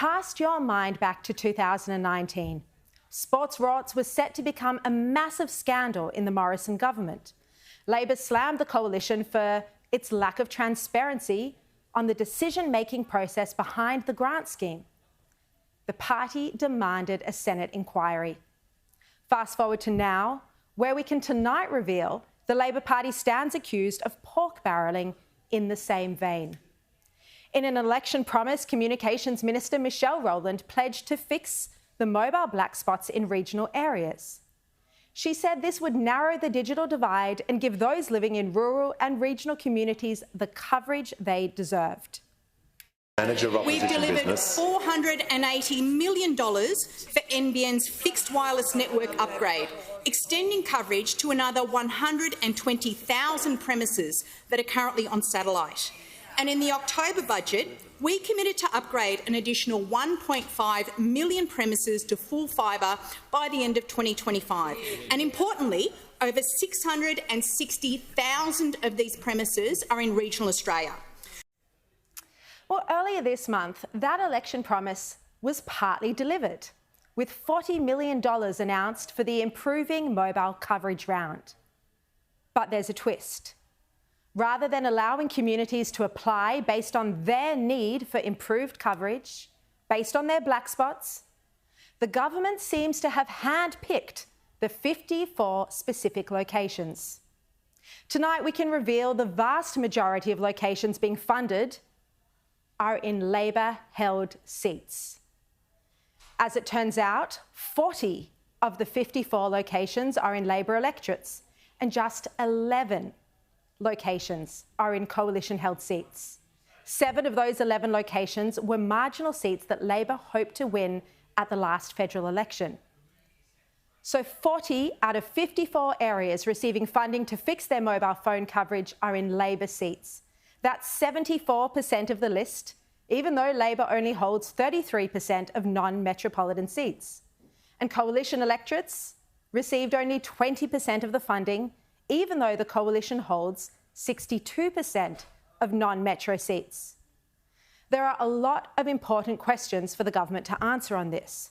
cast your mind back to 2019. Sports rorts was set to become a massive scandal in the Morrison government. Labor slammed the coalition for its lack of transparency on the decision-making process behind the grant scheme. The party demanded a Senate inquiry. Fast forward to now, where we can tonight reveal the Labor Party stands accused of pork barrelling in the same vein. In an election promise, Communications Minister Michelle Rowland pledged to fix the mobile black spots in regional areas. She said this would narrow the digital divide and give those living in rural and regional communities the coverage they deserved. We've delivered $480 million for NBN's fixed wireless network upgrade, extending coverage to another 120,000 premises that are currently on satellite. And in the October budget, we committed to upgrade an additional 1.5 million premises to full fibre by the end of 2025. And importantly, over 660,000 of these premises are in regional Australia. Well, earlier this month, that election promise was partly delivered, with $40 million announced for the Improving Mobile Coverage Round. But there's a twist. Rather than allowing communities to apply based on their need for improved coverage, based on their black spots, the government seems to have hand-picked the 54 specific locations. Tonight, we can reveal the vast majority of locations being funded are in Labor-held seats. As it turns out, 40 of the 54 locations are in Labor electorates, and just 11 locations are in coalition-held seats. 7 of those 11 locations were marginal seats that Labor hoped to win at the last federal election. So 40 out of 54 areas receiving funding to fix their mobile phone coverage are in Labor seats. That's 74% of the list, even though Labor only holds 33% of non-metropolitan seats. And coalition electorates received only 20% of the funding, even though the coalition holds 62% of non-metro seats. There are a lot of important questions for the government to answer on this.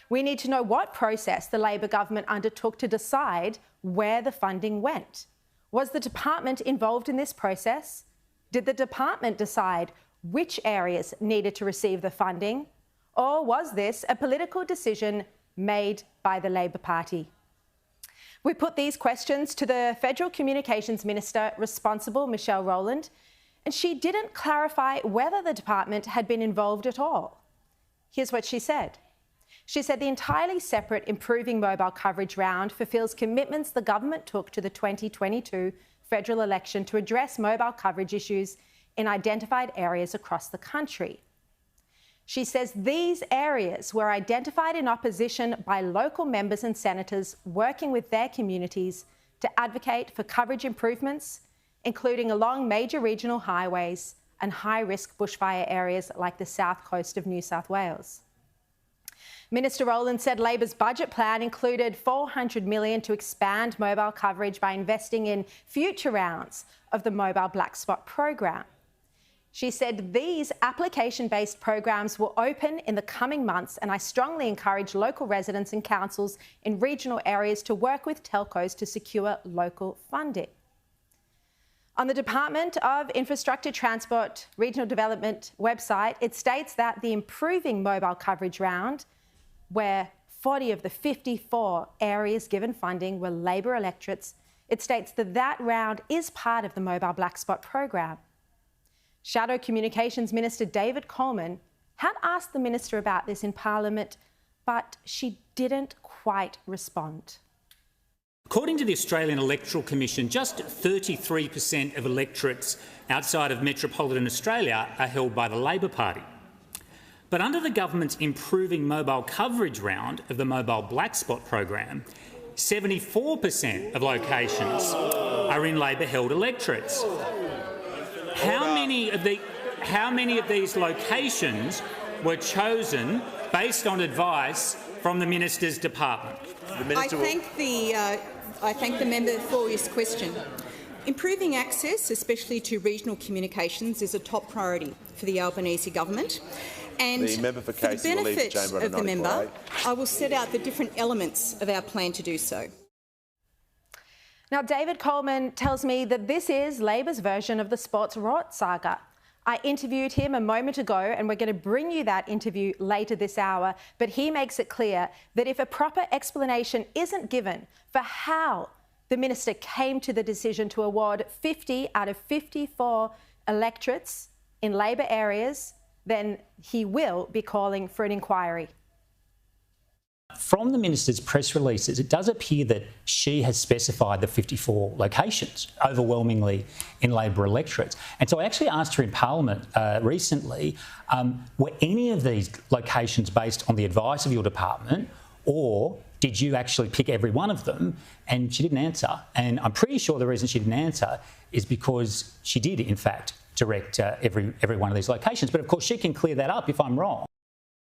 We need to know what process the Labor government undertook to decide where the funding went. Was the department involved in this process? Did the department decide which areas needed to receive the funding? Or was this a political decision made by the Labor Party? We put these questions to the Federal Communications Minister responsible, Michelle Rowland, and she didn't clarify whether the department had been involved at all. Here's what she said. She said the entirely separate Improving Mobile Coverage Round fulfills commitments the government took to the 2022 federal election to address mobile coverage issues in identified areas across the country. She says these areas were identified in opposition by local members and senators working with their communities to advocate for coverage improvements, including along major regional highways and high-risk bushfire areas like the south coast of New South Wales. Minister Rowland said Labor's budget plan included $400 million to expand mobile coverage by investing in future rounds of the Mobile Black Spot program. She said these application-based programs will open in the coming months, and I strongly encourage local residents and councils in regional areas to work with telcos to secure local funding. On the Department of Infrastructure, Transport, Regional Development website, it states that the Improving Mobile Coverage Round, where 40 of the 54 areas given funding were Labor electorates, it states that that round is part of the Mobile Black Spot program. Shadow Communications Minister David Coleman had asked the minister about this in Parliament, but she didn't quite respond. According to the Australian Electoral Commission, just 33% of electorates outside of metropolitan Australia are held by the Labor Party. But under the government's Improving Mobile Coverage Round of the Mobile Black Spot program, 74% of locations are in Labor-held electorates. How many of these locations were chosen based on advice from the minister's department? I thank the member for his question. Improving access, especially to regional communications, is a top priority for the Albanese government. And the member for Casey the will leave the benefit chamber of the member, I will set out the different elements of our plan to do so. Now, David Coleman tells me that this is Labor's version of the sports rort saga. I interviewed him a moment ago, and we're going to bring you that interview later this hour, but he makes it clear that if a proper explanation isn't given for how the minister came to the decision to award 50 out of 54 electorates in Labor areas, then he will be calling for an inquiry. From the minister's press releases, it does appear that she has specified the 54 locations, overwhelmingly in Labor electorates. And so I actually asked her in Parliament recently, were any of these locations based on the advice of your department, or did you actually pick every one of them? And she didn't answer. And I'm pretty sure the reason she didn't answer is because she did, in fact, direct every one of these locations. But of course, she can clear that up if I'm wrong.